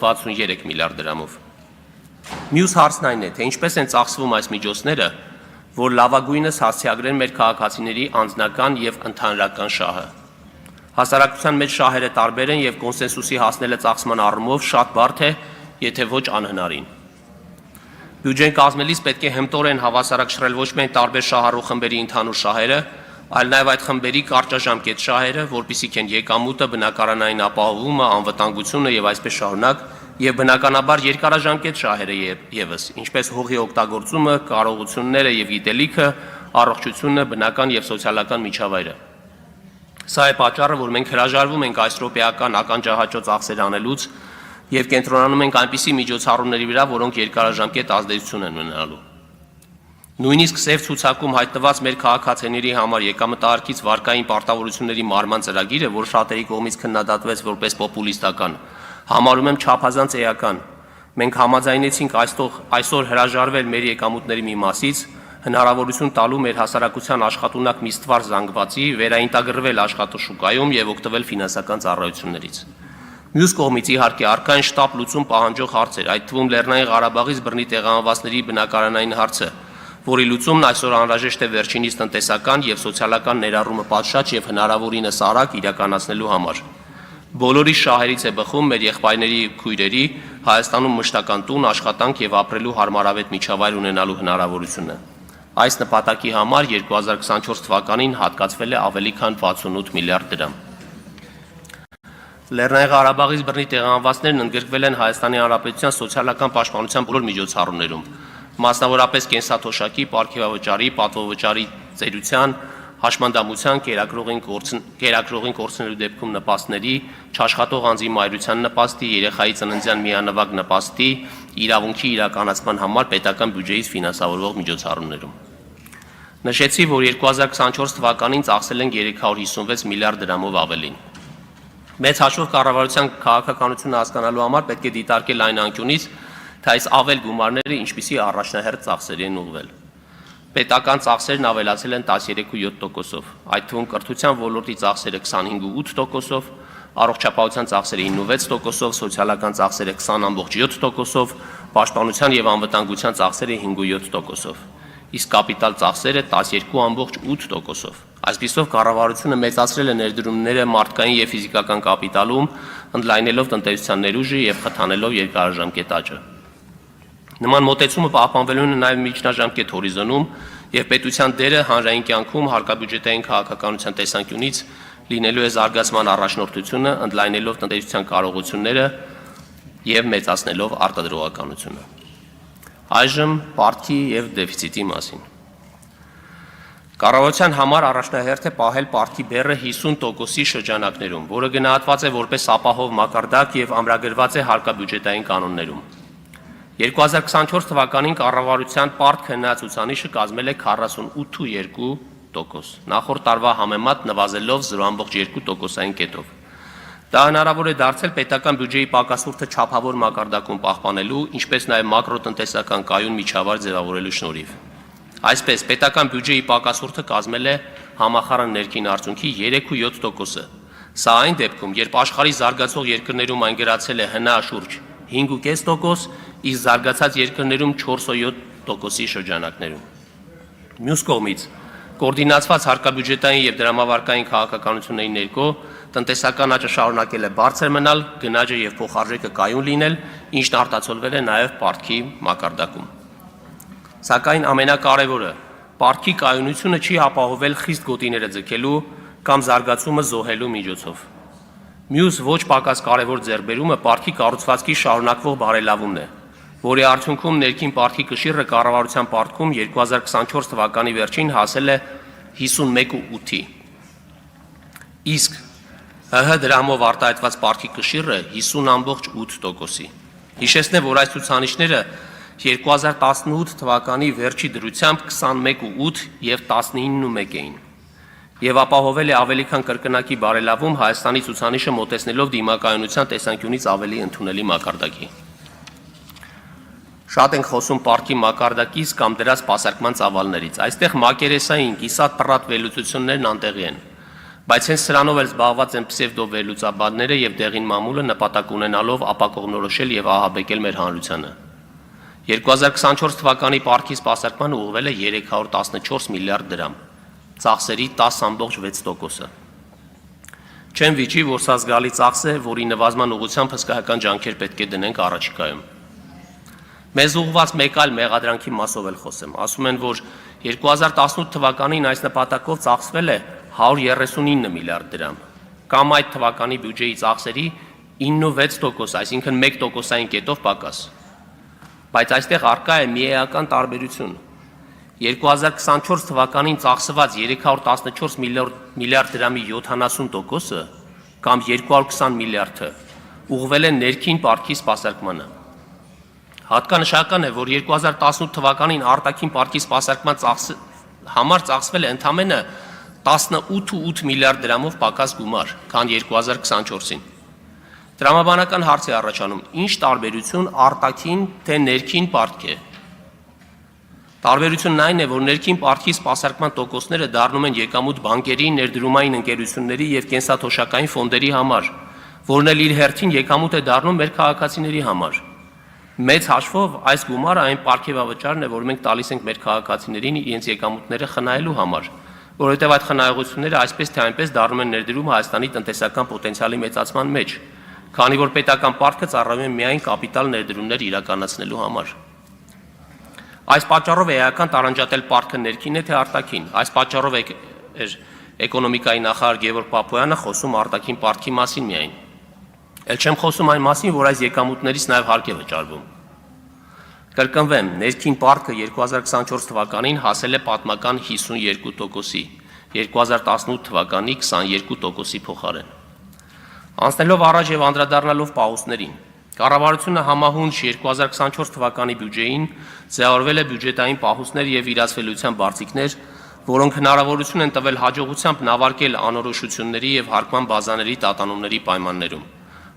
63 միլիարդ դրամով։ Մյուս հարցն այն է, թե ինչպես են ծախսվում այս միջոցները, որ լավագույնս հասցեագրեն մեր քաղաքացիների անձնական եւ ընդհանրական շահը։ Հասարակության մեջ շահերը տարբեր են եւ կոնսենսուսի հասնելը ծախսման առումով շատ բարդ է, եթե ոչ անհնարին։ Բյուջեն կազմելիս պետք է հմտորեն հավասարակշռել ոչ միայն տարբեր շահառու խմբերի ընդհանուր շահերը, այլ նաեւ այդ խմբերի կարճաժամկետ շահերը, որպիսիք են եկամուտը, բնակարանային ապահովումը, անվտանգությունը եւ այսպես շարունակ, եւ բնականաբար երկարաժամկետ շահերը եւս, ինչպես հողի օգտագործումը, կարողությունները եւ գիտելիքը, առողջությունը, բնական եւ սոցիալական միջավայրը։ Սա է պատճառը, որ մենք հրաժարվում ենք այս ռոպեական ականջահաճո ծախսեր անելուց եւ կենտրոնանում ենք այնպիսի միջոցառումների վրա, որոնք երկարաժամկետ ազդեցություն են ունենալու։ Նույնիսկ սև ցուցակում հայտնված մեր քաղաքացիների համար եկամտահարկից վարկային պարտավորությունների մարման ծրագիրը, որ շատերի կողմից քննադատվեց որպես պոպուլիստական, համարում եմ չափազանց էական։ Մենք համաձայնեցինք այսօր հրաժարվել մեր եկամուտների մի մասից, հնարավորություն տալու մեր հասարակության աշխատունակ մի ստվար զանգվածի վերաինտեգրվել աշխատաշուկայում եւ օգտվել ֆինանսական ծառայություններից։ Մյուս կողմից իհարկե առկա են շտապ լուծում պահանջող հարցեր, այդ թվում Լեռնային Ղարաբաղից բռնի տեղահանվածների բնակարանային հարցը, որի լուծումն այսօր անհրաժեշտ է վերջինիս տնտեսական եւ սոցիալական ներառումը պատշաճ եւ հնարավորինս արագ իրականացնելու համար։ Բոլորի շահերից է բխում մեր եղբայրների քույրերի Հայաստանում մշտական տուն, աշխատանք եւ ապրելու հարմարավետ միջավայր ունենալու հնարավորությունը։ Այս նպատակի համար 2024 թվականին հատկացվել է ավելի քան 68 միլիարդ դրամ։ Լեռնային Ղարաբաղից բռնի տեղահանվածներն ընդգրկվել են Հայաստանի Հանրապետության սոցիալական պաշտպանության բոլոր միջոցառումներում, մասնավորապես կենսաթոշակի, պարգևավճարի, պատվովճարի ծերության, հաշմանդամության, կերակրողին կորցնելու դեպքում նպաստների, չաշխատող անձի մայրության նպաստի, երեխայի ծննդյան միանվագ նպաստի, իրավունքի իրականացման համար պետական բյուջեից ֆինանսավորվող միջոցառումներում։ Նշեցի, որ 2024 թվականին ծախսել ենք 356 միլիարդ դրամով ավելին։ Մեծ հաշվով կառավարության քաղաքականությունը հասկանալու համար պետք է դիտարկել այն անկյունից, թե այս ավել գումարները ինչպիսի առաջնահերթ ծախսերի են ուղղվել։ Պետական ծախսերն ավելացել են 13.7%-ով, այդ թվում կրթության ոլորտի ծախսերը 25.8%-ով, առողջապահության ծախսերը 9.6%-ով, սոցիալական ծախսերը 20.7%-ով, պաշտպանության եւ անվտանգության ծախսերը 5.7%-ով, իսկ կապիտալ ծախսերը 12.8%-ով։ Այսպիսով կառավարությունը մեծացրել է ներդրումները մարդկային եւ ֆիզիկական կապիտալում, ընդլայնելով տնտեսության ներուժը եւ խթանելով երկարաժամկետ աճը։ Նման մոտեցումը պահպանվելու է նաև միջնաժամկետ հորիզոնում եւ պետության դերը հանրային կյանքում հարկաբյուջետային քաղաքականության տեսանկյունից լինելու է զարգացման առաջնորդությունը, ընդլայնելով տնտեսության կարողությունները եւ մեծացնելով արտադրողականությունը։ Այժմ պարտքի եւ դեֆիցիտի մասին։ Կառավարության համար առաջնահերթ է պահել պարտքի բեռը 50%-ի շրջանակներում, որը գնահատված է որպես ապահով մակարդակ եւ ամրագրված է հարկաբյուջետային կանոններում։ 2024 թվականին կառավարության պարտք հնացուցանիշը կազմել է 48.2%, նախորդ տարվա համեմատ նվազելով 0.2%-ային կետով։ Դա հնարավոր է դարձել պետական բյուջեի պակասուրդը չափավոր մակարդակում պահպանելու, ինչպես նաև մակրոտնտեսական կայուն միջավայր ձևավորելու շնորհիվ։ Այսպես, պետական բյուջեի պակասուրդը կազմել է համախառն ներքին արդյունքի 3.7%-ը։ Սա այն դեպքում, երբ աշխարհի զարգացող երկրներում այն գրացել է հնա շուրջ 5.5%, իսկ զարգացած երկրներում 4.7%-ի շրջանակներում։ Մյուս կողմից, կոորդինացված հարկաբյուջետային եւ դրամավարկային քաղաքականությունների ներքո տնտեսական աճը շարունակել է բարձր մնալ, գնաճը եւ փոխարժեքը կայուն լինել, ինչն արտացոլվել է նաեւ պարտքի մակարդակում։ Սակայն ամենակարևորը, պարտքի կայունությունը չի ապահովել խիստ գոտիները ձգելու կամ զարգացումը զոհելու միջոցով։ Մյուս ոչ պակաս կարևոր ձեռքբերումը պարտքի կառուցվածքի շարունակվող բարելավումն է, որի արդյունքում ներքին պարտքի կշիռը կառավարության պարտքում 2024 թվականի վերջին հասել է 51.8-ի, իսկ ՀՀ դրամով արտահայտված պարտքի կշիռը 50.8%-ի։ Հիշեցնեմ, որ այս ցուցանիշները 2018 թվականի վերջի դրությամբ 21.8 եւ 19.1 էին, եւ ապահովել է ավելի քան կրկնակի բարելավում Հայաստանի ցուցանիշը մոտեցնելով դիմակայունության տեսանկյունից ավելի ընդունելի մակարդակի։ Շատ ենք խոսում պարտքի մակարդակից կամ դրա սպասարկման ծավալներից։ Այստեղ մակերեսային կիսատ պռատ վերլուծություններն անտեղի են։ Բայց հենց սրանով էլ զբաղված են պսևդո-վերլուծաբանները եւ դեղին մամուլը նպատակ ունենալով ապակողմնորոշել եւ ահաբեկել մեր հանրությանը։ 2024 թվականի պարտքի սպասարկմանը ուղղվել է 314 միլիարդ դրամ, ծախսերի 10.6%-ը։ Չեմ վիճի, որ սա զգալի ծախս է, որի նվազման ուղղությամբ հսկայական ջանքեր պետք է դնենք առաջիկայում։ Մեզ ուղղված մեկ այլ մեղադրանքի մասով էլ խոսեմ։ Ասում են, որ 2018 թվականին այս նպատակով ծախսվել է 139 միլիարդ դրամ, կամ այդ թվականի բյուջեի ծախսերի 9.6%, այսինքն 1%-ային կետով պակաս։ Բայց այստեղ առկա է մի էական տարբերություն։ 2024 թվականին ծախսված 314 միլիարդ դրամի 70%-ը կամ 220 միլիարդը ուղղվել է ներքին պարտքի սպասարկմանը։ Հատկանշական է, որ 2018 թվականին արտաքին պարտքի սպասարկման համար ծախսվել է ընդամենը 18.8 միլիարդ դրամով պակաս գումար, քան 2024-ին։ Տրամաբանական հարց է առաջանում, ինչ տարբերություն արտաքին թե ներքին պարտք է։ Տարբերությունն այն է, որ ներքին պարտքի սպասարկման տոկոսները դառնում են եկամուտ բանկերի, ներդրումային ընկերությունների եւ կենսաթոշակային ֆոնդերի համար, որն էլ իր հերթին եկամուտ է դառնում մեր քաղաքացիների համար։ Մեծ հաշվով այս գումարը այն պարգևավճարն է, որ մենք տալիս ենք մեր քաղաքացիներին իրենց եկամուտները խնայելու համար, որովհետև այդ խնայողությունները այսպես թե այնպես դառնում են ներդրում Հայաստանի տնտեսական պոտենցիալի մեծացման մեջ, քանի որ պետական պարտքը ծառայում է միայն կապիտալ ներդրումներ իրականացնելու համար։ Այս պատճառով էական տարանջատել պարտքը ներքին է թե արտաքին։ Այս պատճառով էկոնոմիկայի նախարար Գևորգ Պապոյանը խոսում արտաքին պարտքի մասին միայն։ Էլ չեմ խոսում այն մասին, որ այս եկամուտներից նաև հարկ է վճարվում։ Կրկնվեմ, ներքին պարտքը 2024 թվականին հասել է պատմական 52%-ի, 2018 թվականի 22%-ի փոխարեն։ Անցնելով առաջ եւ անդրադառնալով պահուստներին, կառավարությունը համահունչ 2024 թվականի բյուջեին ձևավորվել է բյուջետային պահուստներ եւ իրացվելիության բարձիկներ, որոնք հնարավորություն են տվել հաջողությամբ նավարկել անորոշությունների եւ հարկման բազաների տատանումների պայմաններում։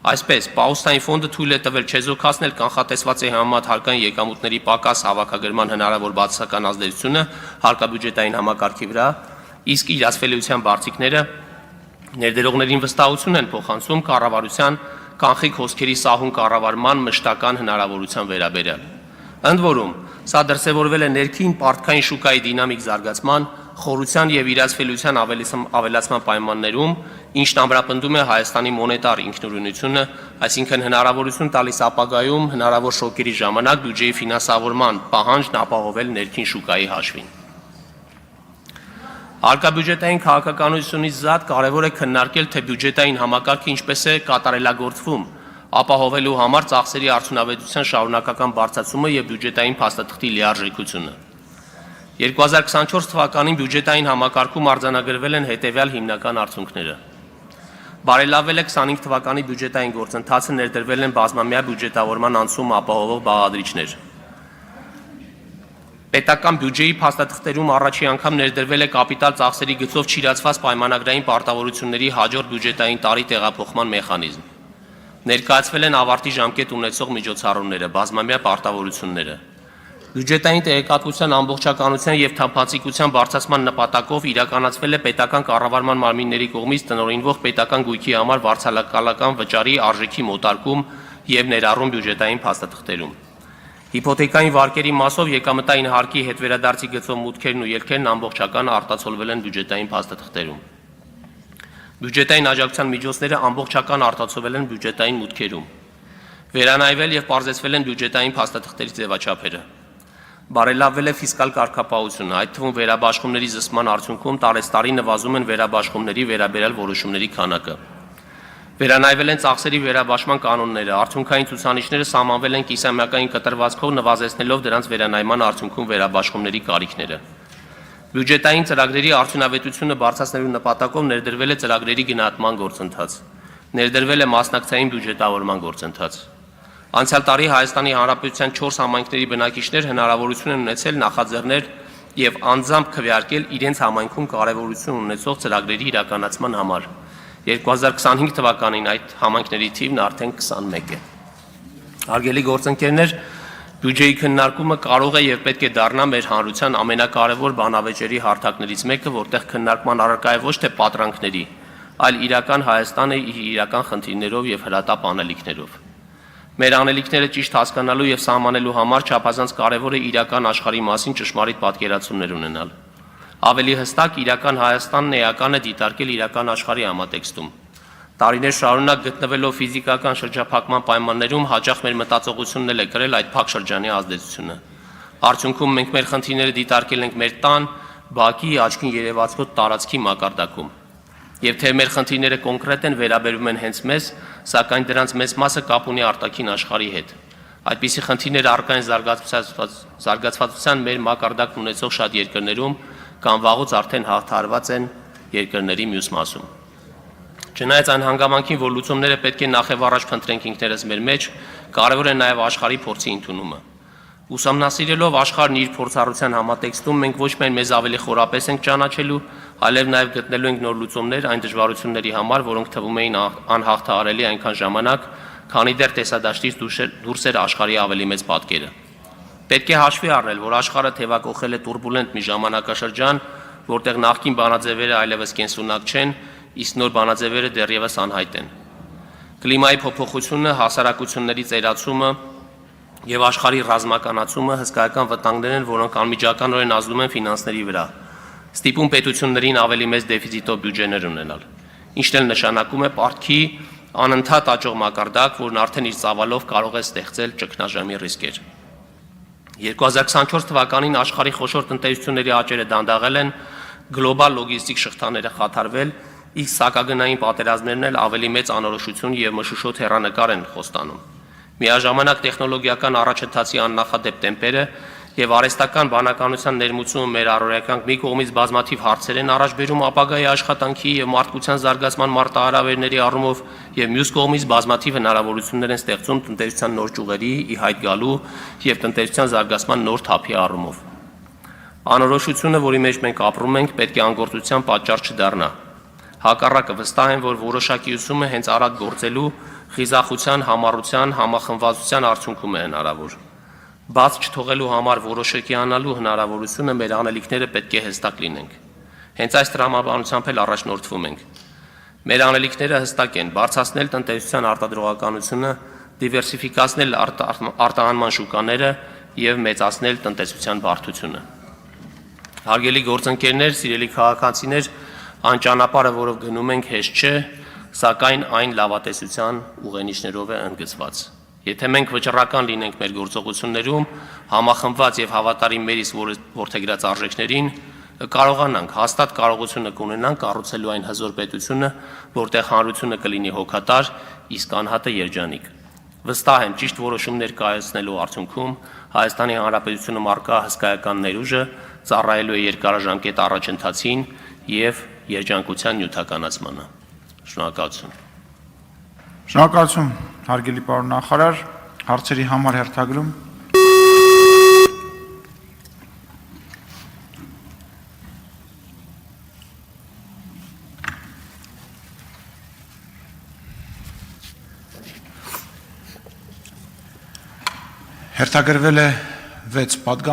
Այսպես, պահուստային ֆոնդը թույլ է տվել չեզոքացնել կանխատեսված է համեմատ հարկային եկամուտների պակաս հավաքագրման հնարավոր բացասական ազդեցությունը հարկաբյուջետային համակարգի վրա, իսկ իրացվելիության բարձիկները ներդրողներին վստահություն են փոխանցում կառավարության կանխիկ հոսքերի սահուն կառավարման մշտական հնարավորության վերաբերյալ։ Ընդ որում, սա դրսևորվել է ներքին պարտքային շուկայի դինամիկ զարգացման, խորության եւ իրացվելիության ավելացման պայմաններում, ինչն ամրապնդում է Հայաստանի մոնետար ինքնուրույնությունը, այսինքն հնարավորություն տալիս ապագայում հնարավոր շոկերի ժամանակ բյուջեի ֆինանսավորման պահանջն ապահովել ներքին շուկայի հաշվին։ Հարկաբյուջետային քաղաքականությունից զատ կարևոր է քննարկել, թե բյուջետային համակարգը ինչպես է կատարելագործվում, ապահովելու համար ծախսերի արդյունավետության շարունակական բարձրացումը եւ բյուջետային փաստաթղթի լիարժեքությունը։ 2024 թվականին բյուջետային համակարգում արձանագրվել են հետևյալ հիմնական արդյունքները։ Բարելավել է 25 թվականի բյուջետային գործընթացը, ներդրվել են բազմամյա բյուջետավորման անցում ապահովող բաղադրիչներ։ Պետական բյուջեի փաստաթղթերում առաջի անգամ ներդրվել է կապիտալ ծախսերի գծով չիրացված պայմանագրային պարտավորությունների հաջորդ բյուջետային տարի տեղափոխման մեխանիզմ։ Ներկայացվել են ավարտի ժամկետ ունեցող միջոցառումները, բազմամյա պարտավորությունները։ Բյուջետային տեղեկատվության ամբողջականության եւ թափանցիկության բարձրացման նպատակով իրականացվել է պետական կառավարման մարմինների կողմից տնօրինվող պետական գույքի համար վարձակալական վճարի արժեքի մոտարկում եւ ներառում բյուջետային փաստաթղթերում։ Հիփոթեկային վարկերի մասով եկամտային հարկի հետ վերադարձի գծով մուտքերն ու ելքերն ամբողջական արտացոլվել են բյուջետային փաստաթղթերում։ Բյուջետային աջակցության միջոցները ամբողջական արտացոլվել են բյուջետային մուտքերում։ Վերանայվել եւ պարզեցվել են բյուջետային փաստաթղթերի ձևաչափերը։ Բարելավվել է ֆիսկալ կարգապահությունը, այդ թվում վերաբաշխումների զսպման արդյունքում տարեստարի նվազում են վերաբաշխումների վերաբերյալ որոշումների քանակը։ Վերանայվել են ծախսերի վերաբաշխման կանոնները, արդյունքային ցուցանիշները սահմանվել են կիսամյակային կտրվածքով, նվազեցնելով դրանց վերանայման արդյունքում վերաբաշխումների կարիքները։ Բյուջետային ծրագրերի արդյունավետությունը բարձրացնելու նպատակով ներդրվել է ծրագրերի գնահատման գործընթաց։ Ներդրվել է մասնակցային բյուջետավորման գործընթաց։ Անցյալ տարի Հայաստանի Հանրապետության 4 համայնքների բնակիչներ հնարավորություն են ունեցել նախաձեռնել եւ անձամբ քվեարկել իրենց համայնքում կարևորություն ունեցող ծրագրերի իրականացման համար։ 2025 թվականին այդ համայնքների թիվն արդեն 21 է։ Հարգելի գործընկերներ, բյուջեի քննարկումը կարող է եւ պետք է դառնա մեր հանրության ամենակարևոր բանավեճերի հարթակներից մեկը, որտեղ քննարկման առարկա է ոչ թե պատրանքների, այլ իրական Հայաստանը իր իրական խնդիրներով եւ հրատապ անելիքներով։ Մեր անելիքները ճիշտ հասկանալու եւ սահմանելու համար չափազանց կարեւոր է իրական աշխարհի մասին ճշմարիտ պատկերացումներ ունենալ։ Ավելի հստակ իրական Հայաստանն էական է դիտարկել իրական աշխարհի համատեքստում։ Տարիներ շարունակ գտնվելով ֆիզիկական շրջափակման պայմաններում հաճախ մեր մտածողությունն էլ է կրել այդ փակ շրջանի ազդեցությունը։ Արդյունքում մենք մեր խնդիրները դիտարկել ենք մեր տան, բակի, աչքին երևացող տարածքի մակարդակում։ Եվ թե մեր խնդիրները կոնկրետ են, վերաբերում են հենց մեզ, սակայն դրանց մեծ մասը կապ ունի արտաքին աշխարհի հետ։ Այդպիսի խնդիրներ առկա են զարգացվածության մեր մակարդակն ունեցող շատ երկրներում կամ վաղուց արդեն հաղթահարված են երկրների մյուս մասում։ Չնայած այն հանգամանքին, որ լուծումները պետք է նախև առաջ փնտրենք ինքներս մեր մեջ, կարևոր է նաև աշխարհի փորձի ընդունումը։ Ուսումնասիրելով աշխարհն իր փորձառության համատեքստում մենք ոչ միայն մեզ ավելի խորապես ենք ճանաչելու, այլև նաև գտնելու ենք նոր լուծումներ այն դժվարությունների համար, որոնք թվում էին անհաղթահարելի այնքան ժամանակ, քանի դեռ տեսադաշտից դուրս էր աշխարհի ավելի մեծ պատկերը։ Պետք է հաշվի առնել, որ աշխարհը թևակողել է турբուլենտ մի ժամանակաշրջան, որտեղ նախկին բանաձևերը այլևս կենսունակ չեն, իսկ նոր բանաձևերը դեռևս անհայտ են։ Կլիմայի փոփոխությունը, հասարակությունների ծերացումը եւ աշխարհի ռազմականացումը հսկայական վտանգներ են, որոնք անմիջականորեն ազդում են ֆինանսների վրա, ստիպում պետություններին ավելի մեծ դեֆիցիտով բյուջեներ ունենալ, ինչն էլ նշանակում է պարտքի անընդհատ աճող մակարդակ, որն արդեն իր ծավալով կարող է ստեղծել ճգնաժամի ռիսկեր։ 2024 թվականին աշխարհի խոշոր տնտեսությունների աճերը դանդաղել են, գլոբալ լոգիստիկ շղթաները խաթարվել, իսկ սակագնային պատերազմներն էլ ավելի մեծ անորոշություն եւ մշուշոտ հեռանկար են խոստանում։ Միաժամանակ տեխնոլոգիական առաջընթացի աննախադեպ տեմպերը եւ արհեստական բանականության ներմուծումը մեր առօրեական մի կողմից բազմաթիվ հարցեր են առաջ բերում ապագայի աշխատանքի եւ մարդկության զարգացման մարտահրավերների առումով եւ մյուս կողմից բազմաթիվ հնարավորություններ են ստեղծում տնտեսության նոր ճյուղերի ի հայտ գալու եւ տնտեսության զարգացման նոր թափի առումով։ Անորոշությունը, որի մեջ մենք ապրում ենք, պետք է անգործության պատճառ չդառնա։ Հակառակը վստահ են, որ որոշակի ուսումը հենց արագ գործելու, խիզախության, համառության, համախմբվածության արդյունքում է հնարավոր։ Բաց չթողելու համար որոշակի անալու հնարավորությունը մեր անելիքները պետք է հստակ լինենք։ Հենց այս տրամաբանությամբ էլ առաջնորդվում ենք։ Մեր անելիքները հստակ են՝ բարձրացնել տնտեսության արտադրողականությունը, դիվերսիֆիկացնել արտահանման շուկաները եւ մեծացնել տնտեսության բարդությունը։ Հարգելի գործընկերներ, սիրելի քաղաքացիներ, այն ճանապարհը, որով գնում ենք, հեշտ չէ, սակայն այն լավատեսության ուղենիշներով է ընդգծված։ Եթե մենք վճռական լինենք մեր գործողություններում, համախմբված եւ հավատարիմ մերից որդեգրած արժեքներին, կարողանանք, հաստատ կարողությունը կունենանք կառուցելու այն հզոր պետությունը, որտեղ հանրությունը կլինի հոգատար, իսկ անհատը երջանիկ։ Վստահ եմ, ճիշտ որոշումներ կայացնելու արդյունքում Հայաստանի Հանրապետությունում առկա հսկայական ներուժը ծառայելու է երկարաժամկետ առաջընթացին եւ երջանկության նյութականացմանը։ Շնորհակալություն։ Շնորհակալություն, հարգելի պարոն նախարար, հարցերի համար հերթագրում։ Հերթագրվել է 6 պատգամ